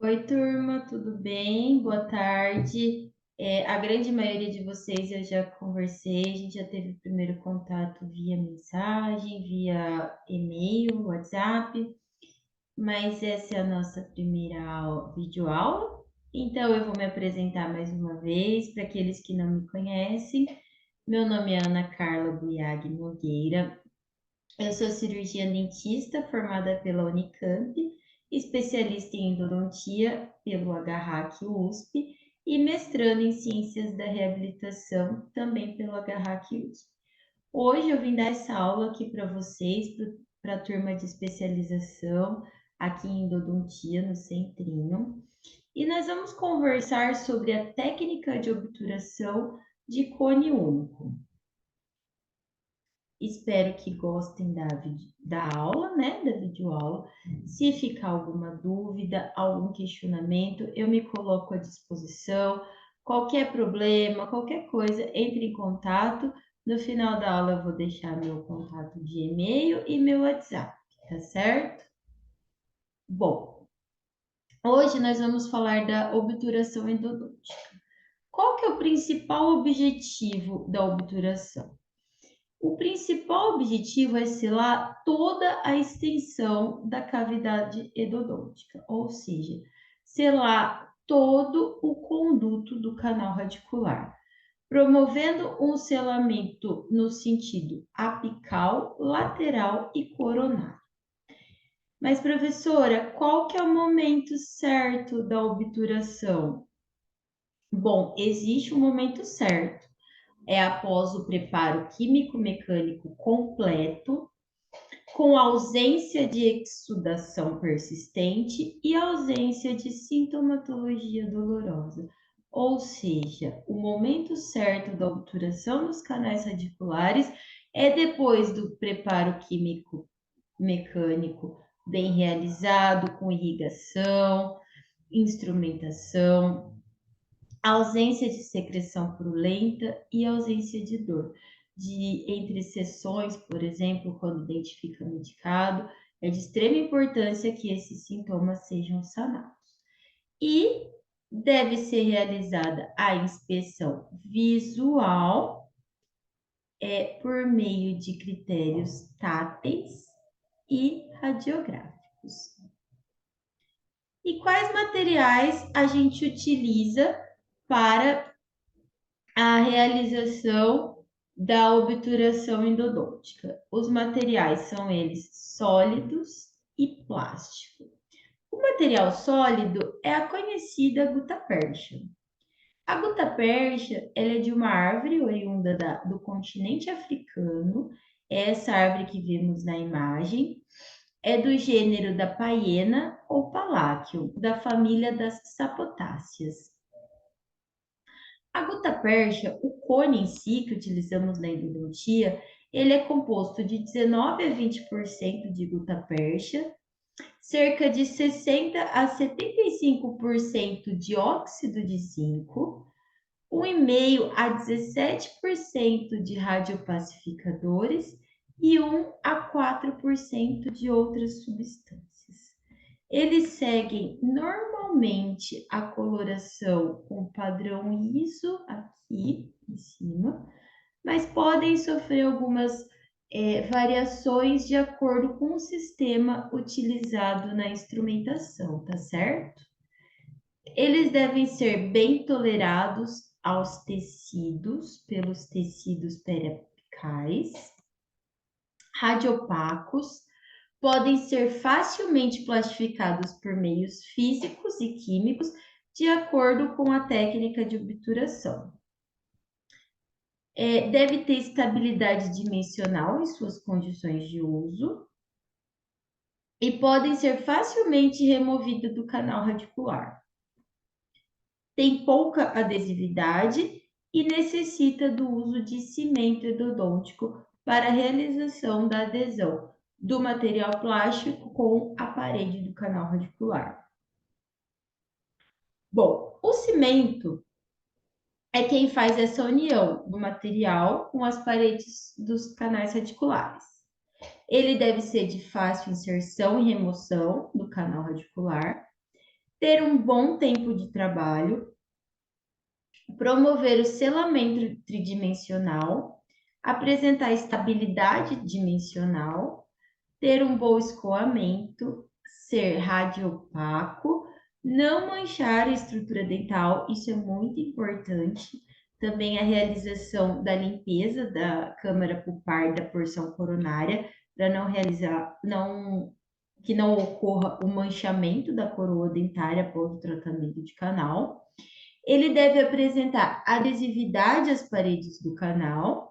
Oi, turma, tudo bem? Boa tarde. A grande maioria de vocês eu já conversei, a gente já teve o primeiro contato via mensagem, via e-mail, WhatsApp, mas essa é a nossa primeira videoaula, então eu vou me apresentar mais uma vez para aqueles que não me conhecem. Meu nome é Ana Carla Buiag Nogueira, eu sou cirurgiã dentista formada pela Unicamp, especialista em endodontia pelo HRAC USP e mestrando em ciências da reabilitação também pelo HRAC USP. Hoje eu vim dar essa aula aqui para vocês, para a turma de especialização aqui em endodontia no Centrinho. E nós vamos conversar sobre a técnica de obturação de cone único. Espero que gostem da aula, né? Da videoaula. Se ficar alguma dúvida, algum questionamento, eu me coloco à disposição. Qualquer problema, qualquer coisa, entre em contato. No final da aula, eu vou deixar meu contato de e-mail e meu WhatsApp, tá certo? Bom, hoje nós vamos falar da obturação endodôntica. Qual que é o principal objetivo da obturação? O principal objetivo é selar toda a extensão da cavidade endodôntica, ou seja, selar todo o conduto do canal radicular, promovendo um selamento no sentido apical, lateral e coronário. Mas, professora, qual que é o momento certo da obturação? Bom, existe um momento certo. É após o preparo químico-mecânico completo, com ausência de exsudação persistente e ausência de sintomatologia dolorosa. Ou seja, o momento certo da obturação dos canais radiculares é depois do preparo químico mecânico bem realizado, com irrigação, instrumentação, ausência de secreção purulenta e ausência de dor. Entre sessões, por exemplo, quando o dente fica medicado, é de extrema importância que esses sintomas sejam sanados. E deve ser realizada a inspeção visual por meio de critérios táteis e radiográficos. E quais materiais a gente utiliza para a realização da obturação endodôntica? Os materiais são eles sólidos e plástico. O material sólido é a conhecida gutapercha. A gutapercha, ela é de uma árvore oriunda do continente africano. É essa árvore que vemos na imagem é do gênero da Paiena ou Paláquio, da família das sapotáceas. A gutapercha, o cone em si que utilizamos na endodontia, ele é composto de 19 a 20% de gutapercha, cerca de 60 a 75% de óxido de zinco, 1,5 a 17% de radiopacificadores e 1 a 4% de outras substâncias. Eles seguem normalmente a coloração com padrão ISO aqui em cima, mas podem sofrer algumas variações de acordo com o sistema utilizado na instrumentação, tá certo? Eles devem ser bem tolerados aos tecidos, pelos tecidos periapicais, radiopacos, podem ser facilmente plastificados por meios físicos e químicos de acordo com a técnica de obturação. Deve ter estabilidade dimensional em suas condições de uso e podem ser facilmente removidos do canal radicular. Tem pouca adesividade e necessita do uso de cimento endodôntico para a realização da adesão do material plástico com a parede do canal radicular. Bom, o cimento é quem faz essa união do material com as paredes dos canais radiculares. Ele deve ser de fácil inserção e remoção do canal radicular. ter um bom tempo de trabalho, promover o selamento tridimensional, apresentar estabilidade dimensional, ter um bom escoamento, ser radiopaco, não manchar a estrutura dental, isso é muito importante. Também a realização da limpeza da câmara pulpar da porção coronária, para não realizar, que não ocorra o manchamento da coroa dentária após o tratamento de canal. Ele deve apresentar adesividade às paredes do canal,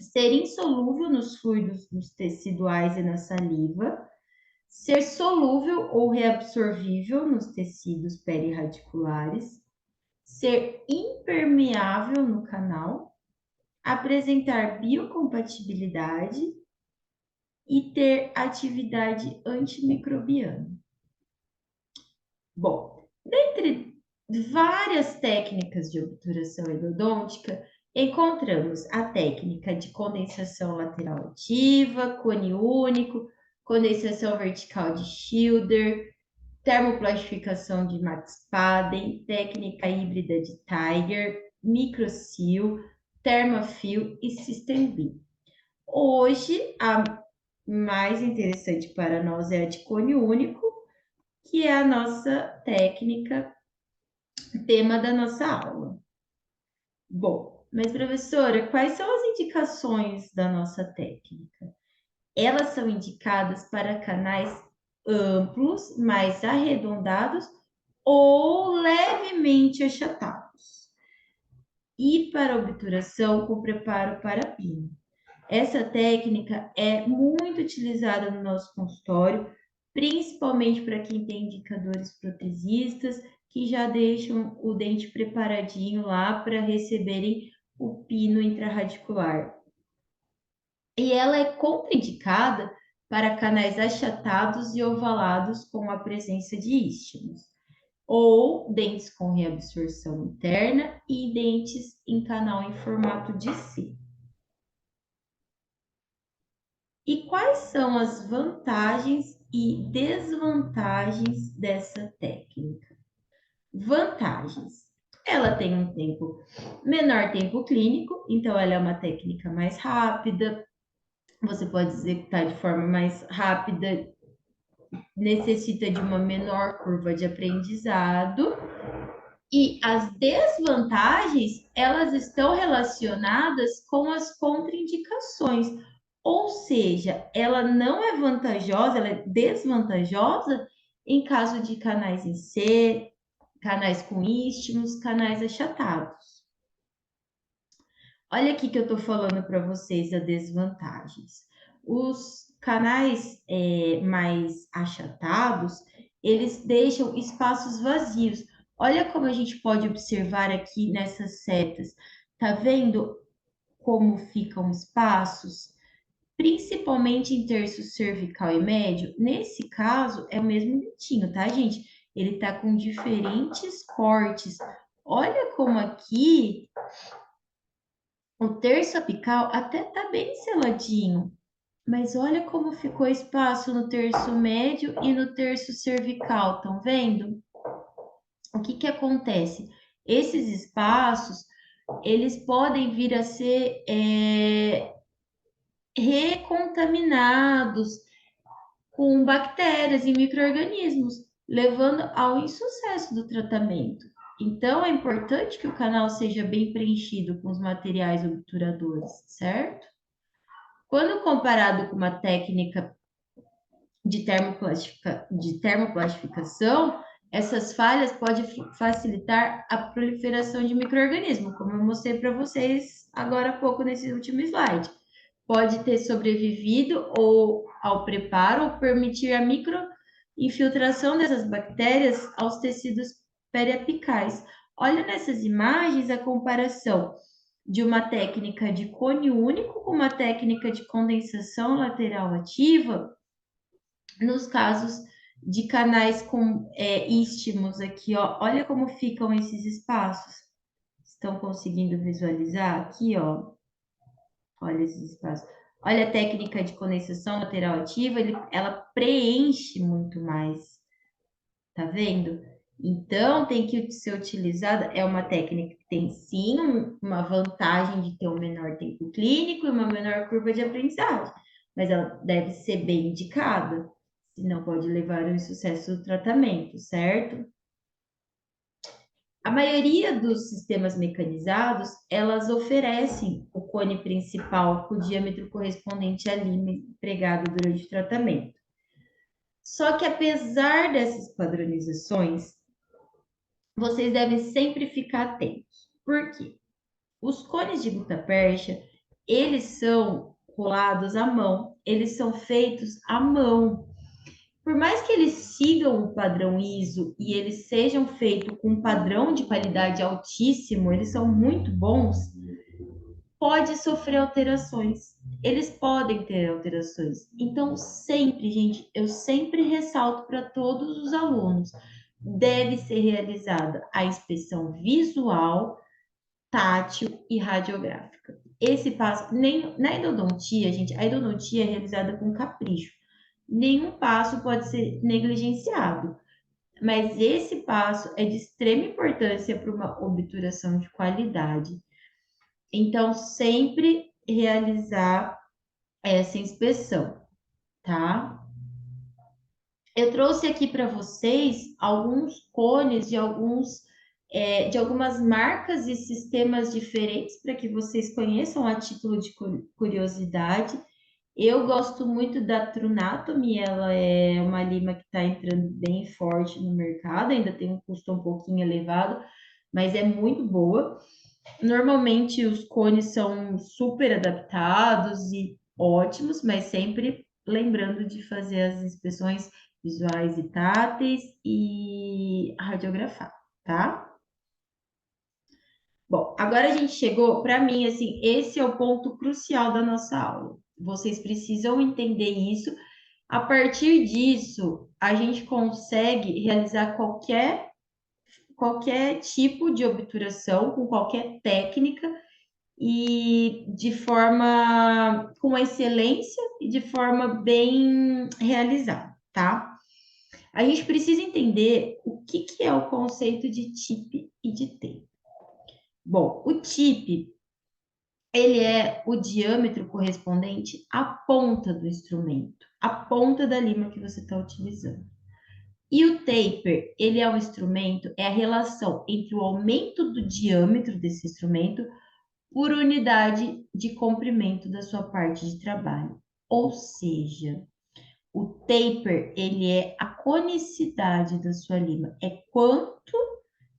ser insolúvel nos fluidos dos teciduais e na saliva, ser solúvel ou reabsorvível nos tecidos perirradiculares, ser impermeável no canal, apresentar biocompatibilidade e ter atividade antimicrobiana. Bom, dentre várias técnicas de obturação endodôntica, encontramos a técnica de condensação lateral ativa, cone único, condensação vertical de Schilder, termoplastificação de Max Paden, técnica híbrida de Tiger, Microsil, Thermafil e System B. Hoje, a mais interessante para nós é a de cone único, que é a nossa técnica, tema da nossa aula. Bom, mas professora, quais são as indicações da nossa técnica? Elas são indicadas para canais amplos, mais arredondados ou levemente achatados. E para obturação com preparo para pino. Essa técnica é muito utilizada no nosso consultório, principalmente para quem tem indicadores protesistas, que já deixam o dente preparadinho lá para receberem o pino intrarradicular. E ela é contraindicada para canais achatados e ovalados com a presença de istmos, ou dentes com reabsorção interna e dentes em canal em formato de C. E quais são as vantagens e desvantagens dessa técnica? Vantagens. Ela tem um menor tempo clínico, então ela é uma técnica mais rápida, você pode executar de forma mais rápida, necessita de uma menor curva de aprendizado. E as desvantagens, elas estão relacionadas com as contraindicações. Ou seja, ela não é vantajosa, ela é desvantajosa em caso de canais em C, canais com istmos, canais achatados. Olha aqui que eu estou falando para vocês as desvantagens. Os canais mais achatados, eles deixam espaços vazios. Olha como a gente pode observar aqui nessas setas. Tá vendo como ficam espaços? Principalmente em terço cervical e médio. Nesse caso, é o mesmo dentinho, tá, gente? Ele tá com diferentes cortes. Olha como aqui o terço apical até tá bem seladinho, mas olha como ficou espaço no terço médio e no terço cervical, estão vendo? O que que acontece? Esses espaços, eles podem vir a ser recontaminados com bactérias e micro-organismos, levando ao insucesso do tratamento. Então, é importante que o canal seja bem preenchido com os materiais obturadores, certo? Quando comparado com uma técnica de termoplastificação, essas falhas podem facilitar a proliferação de micro-organismos, como eu mostrei para vocês agora há pouco nesse último slide. Pode ter sobrevivido ou ao preparo ou permitir a microinfiltração dessas bactérias aos tecidos periapicais. Olha nessas imagens a comparação de uma técnica de cone único com uma técnica de condensação lateral ativa, nos casos de canais com istmos aqui, ó, olha como ficam esses espaços. Estão conseguindo visualizar aqui, ó? Olha esses espaços. Olha a técnica de condensação lateral ativa, ela preenche muito mais, Tá vendo? Então, tem que ser utilizada, é uma técnica que tem sim uma vantagem de ter um menor tempo clínico e uma menor curva de aprendizagem, mas ela deve ser bem indicada, senão pode levar ao insucesso do tratamento, certo? A maioria dos sistemas mecanizados, elas oferecem o cone principal com o diâmetro correspondente à lima empregada durante o tratamento. Só que apesar dessas padronizações, vocês devem sempre ficar atentos. Por quê? Os cones de gutta-percha, eles são rolados à mão, eles são feitos à mão. Por mais que eles sigam o padrão ISO e eles sejam feitos com um padrão de qualidade altíssimo, eles são muito bons, pode sofrer alterações. Eles podem ter alterações. Então, sempre, gente, eu sempre ressalto para todos os alunos, deve ser realizada a inspeção visual, tátil e radiográfica. Esse passo, nem na endodontia, gente, a endodontia é realizada com capricho. Nenhum passo pode ser negligenciado, mas esse passo é de extrema importância para uma obturação de qualidade. Então, sempre realizar essa inspeção, tá? Eu trouxe aqui para vocês alguns cones de algumas marcas e sistemas diferentes para que vocês conheçam a título de curiosidade. Eu gosto muito da Trunatomy, ela é uma lima que está entrando bem forte no mercado, ainda tem um custo um pouquinho elevado, mas é muito boa. Normalmente os cones são super adaptados e ótimos, mas sempre lembrando de fazer as inspeções visuais e táteis e radiografar, tá? Bom, agora a gente chegou, para mim, assim, esse é o ponto crucial da nossa aula. Vocês precisam entender isso. A partir disso, a gente consegue realizar qualquer tipo de obturação com qualquer técnica e de forma com excelência e de forma bem realizada, tá? A gente precisa entender o que é o conceito de tip e de tape. Bom, o tip, ele é o diâmetro correspondente à ponta do instrumento, à ponta da lima que você está utilizando. E o taper, ele é um instrumento, é a relação entre o aumento do diâmetro desse instrumento por unidade de comprimento da sua parte de trabalho. Ou seja, o taper, ele é a conicidade da sua lima, é quanto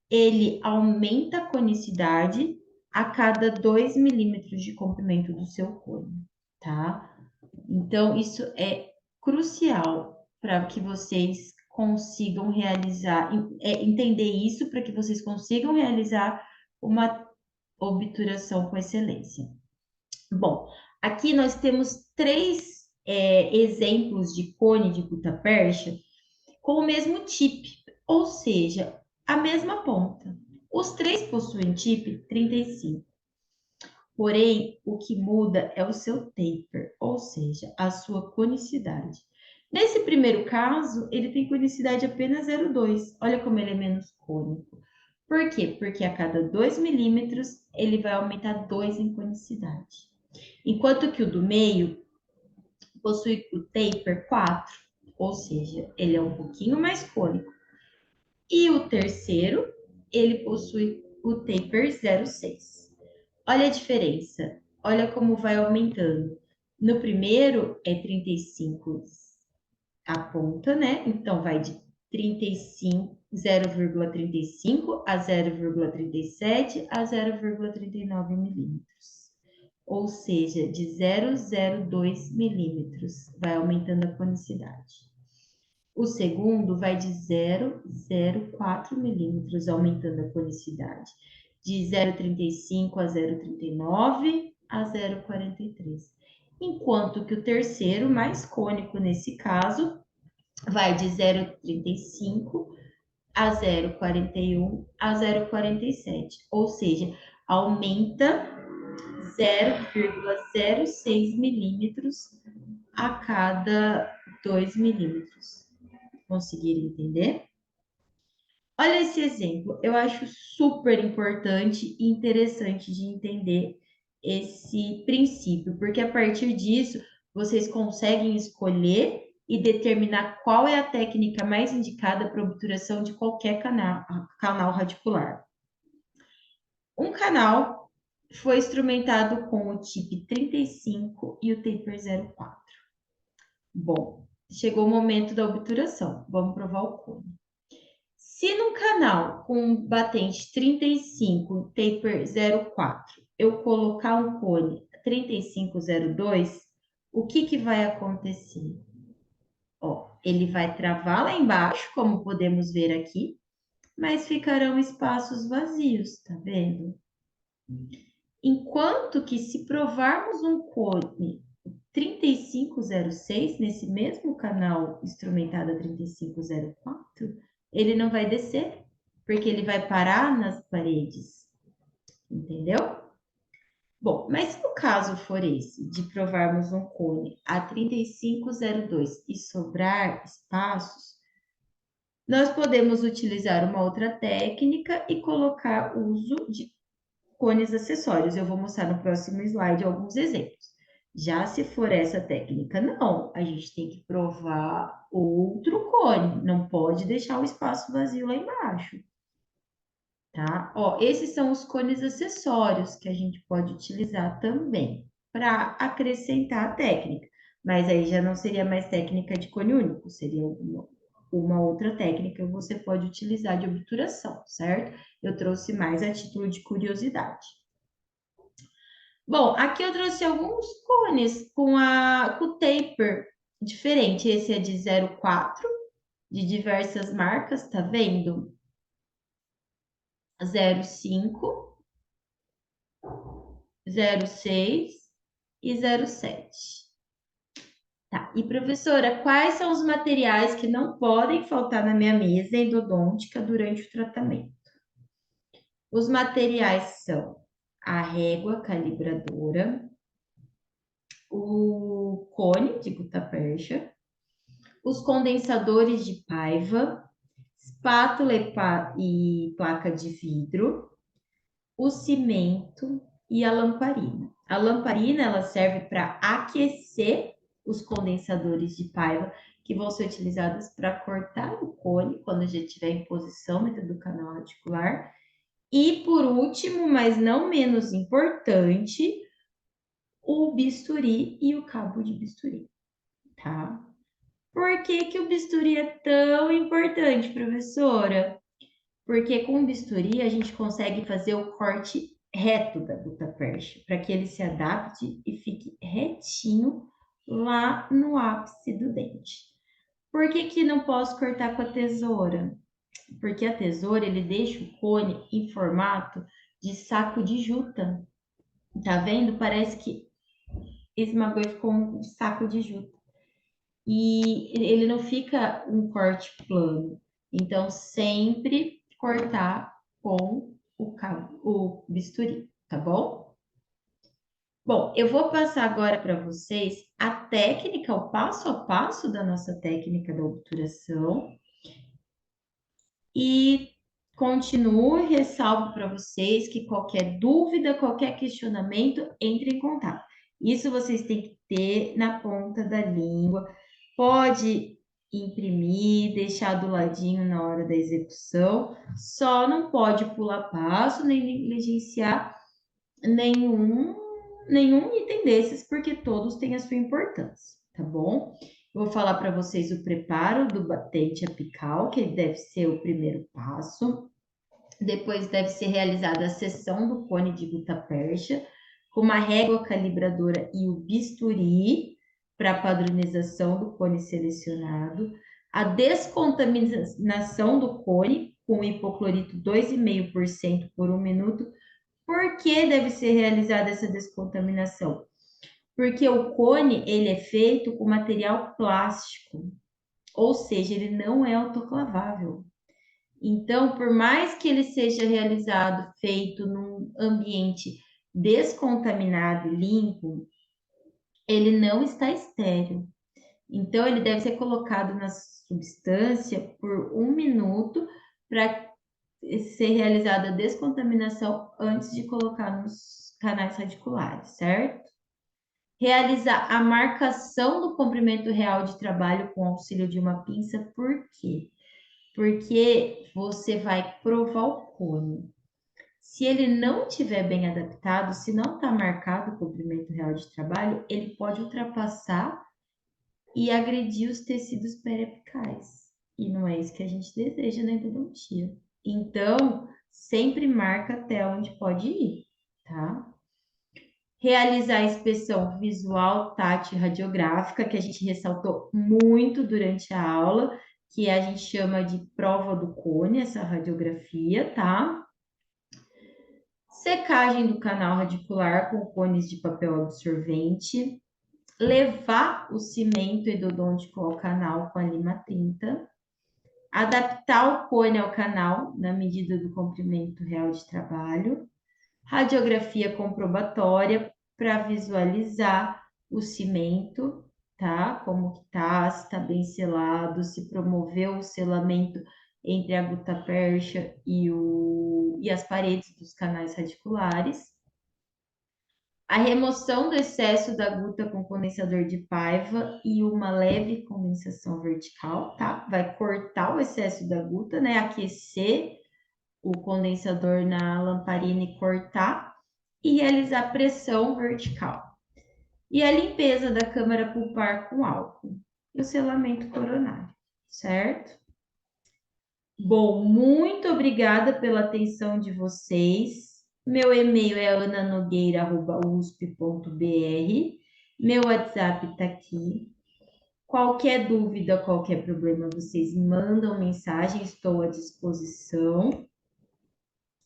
ele aumenta a conicidade a cada 2 milímetros de comprimento do seu cone, tá? Então, isso é crucial para que vocês consigam realizar, entender isso para que vocês consigam realizar uma obturação com excelência. Bom, aqui nós temos três exemplos de cone de gutta-percha com o mesmo tip, ou seja, a mesma ponta. Os três possuem tip 35. Porém, o que muda é o seu taper, ou seja, a sua conicidade. Nesse primeiro caso, ele tem conicidade apenas 0,2. Olha como ele é menos cônico. Por quê? Porque a cada 2 milímetros, ele vai aumentar 2 em conicidade. Enquanto que o do meio possui o taper 4, ou seja, ele é um pouquinho mais cônico. E o terceiro, ele possui o taper 0,6. Olha a diferença, olha como vai aumentando. No primeiro é 35 a ponta, né? Então vai de 35, 0,35 a 0,37 a 0,39 milímetros. Ou seja, de 0,02 milímetros vai aumentando a conicidade. O segundo vai de 0,04 milímetros, aumentando a conicidade. De 0,35 a 0,39 a 0,43. Enquanto que o terceiro, mais cônico nesse caso, vai de 0,35 a 0,41 a 0,47. Ou seja, aumenta 0,06 milímetros a cada 2 milímetros. Conseguiram entender? Olha esse exemplo, eu acho super importante e interessante de entender esse princípio, porque a partir disso vocês conseguem escolher e determinar qual é a técnica mais indicada para obturação de qualquer canal radicular. Um canal foi instrumentado com o TIP 35 e o taper 04. Bom, chegou o momento da obturação. Vamos provar o cone. Se num canal com batente 35, taper 04, eu colocar um cone 3502, o que vai acontecer? Ó, ele vai travar lá embaixo, como podemos ver aqui, mas ficarão espaços vazios, tá vendo? Enquanto que se provarmos um cone 3506 nesse mesmo canal instrumentado a 3504, ele não vai descer, porque ele vai parar nas paredes, entendeu? Bom, mas se o caso for esse, de provarmos um cone a 3502 e sobrar espaços, nós podemos utilizar uma outra técnica e colocar o uso de cones acessórios. Eu vou mostrar no próximo slide alguns exemplos. Já se for essa técnica, não. A gente tem que provar outro cone. Não pode deixar o espaço vazio lá embaixo. Tá? Ó, esses são os cones acessórios que a gente pode utilizar também para acrescentar a técnica. Mas aí já não seria mais técnica de cone único, seria uma outra técnica que você pode utilizar de obturação, certo? Eu trouxe mais a título de curiosidade. Bom, aqui eu trouxe alguns cones com o taper diferente. Esse é de 0,4, de diversas marcas, tá vendo? 0,5, 0,6 e 0,7. Tá, e professora, quais são os materiais que não podem faltar na minha mesa endodôntica durante o tratamento? Os materiais são a régua calibradora, o cone de gutta-percha, os condensadores de Paiva, espátula e placa de vidro, o cimento e a lamparina. A lamparina ela serve para aquecer os condensadores de Paiva, que vão ser utilizados para cortar o cone quando já estiver em posição dentro do canal radicular. E por último, mas não menos importante, o bisturi e o cabo de bisturi, tá? Por que que o bisturi é tão importante, professora? Porque com o bisturi a gente consegue fazer o corte reto da gutta-percha, para que ele se adapte e fique retinho lá no ápice do dente. Por que que não posso cortar com a tesoura? Porque a tesoura, ele deixa o cone em formato de saco de juta. Tá vendo? Parece que esmagou e ficou um saco de juta. E ele não fica um corte plano. Então, sempre cortar com o bisturi, tá bom? Bom, eu vou passar agora para vocês a técnica, o passo a passo da nossa técnica da obturação. E continuo e ressalvo para vocês que qualquer dúvida, qualquer questionamento, entre em contato. Isso vocês têm que ter na ponta da língua. Pode imprimir, deixar do ladinho na hora da execução, só não pode pular passo nem negligenciar nenhum item desses, porque todos têm a sua importância, tá bom? Vou falar para vocês o preparo do batente apical, que deve ser o primeiro passo. Depois deve ser realizada a seção do cone de gutta-percha, com uma régua calibradora e o bisturi para a padronização do cone selecionado. A descontaminação do cone com hipoclorito 2,5% por 1 minuto. Por que deve ser realizada essa descontaminação? Porque o cone, ele é feito com material plástico, ou seja, ele não é autoclavável. Então, por mais que ele seja realizado, feito num ambiente descontaminado e limpo, ele não está estéril. Então, ele deve ser colocado na substância por 1 minuto para ser realizada a descontaminação antes de colocar nos canais radiculares, certo? Realizar a marcação do comprimento real de trabalho com auxílio de uma pinça, por quê? Porque você vai provar o cone. Se ele não estiver bem adaptado, se não está marcado o comprimento real de trabalho, ele pode ultrapassar e agredir os tecidos periapicais. E não é isso que a gente deseja na endodontia. Então, sempre marca até onde pode ir, tá? Realizar a inspeção visual, tátil e radiográfica, que a gente ressaltou muito durante a aula, que a gente chama de prova do cone, essa radiografia, tá? Secagem do canal radicular com cones de papel absorvente. Levar o cimento endodôntico ao canal com a lima 30. Adaptar o cone ao canal na medida do comprimento real de trabalho. Radiografia comprobatória para visualizar o cimento, tá? Como que tá, se está bem selado, se promoveu o selamento entre a gutapercha e as paredes dos canais radiculares. A remoção do excesso da guta com condensador de Paiva e uma leve condensação vertical, tá? Vai cortar o excesso da guta, né? Aquecer o condensador na lamparina e cortar e realizar pressão vertical. E a limpeza da câmara pulpar com álcool. E o selamento coronário, certo? Bom, muito obrigada pela atenção de vocês. Meu e-mail é ananogueira.usp.br. Meu WhatsApp está aqui. Qualquer dúvida, qualquer problema, vocês mandam mensagem, estou à disposição.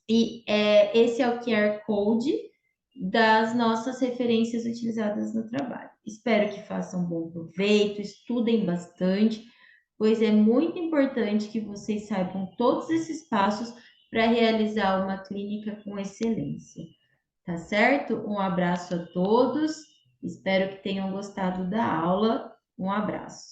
E esse é o QR Code das nossas referências utilizadas no trabalho. Espero que façam bom proveito, estudem bastante, pois é muito importante que vocês saibam todos esses passos para realizar uma clínica com excelência. Tá certo? Um abraço a todos, espero que tenham gostado da aula. Um abraço.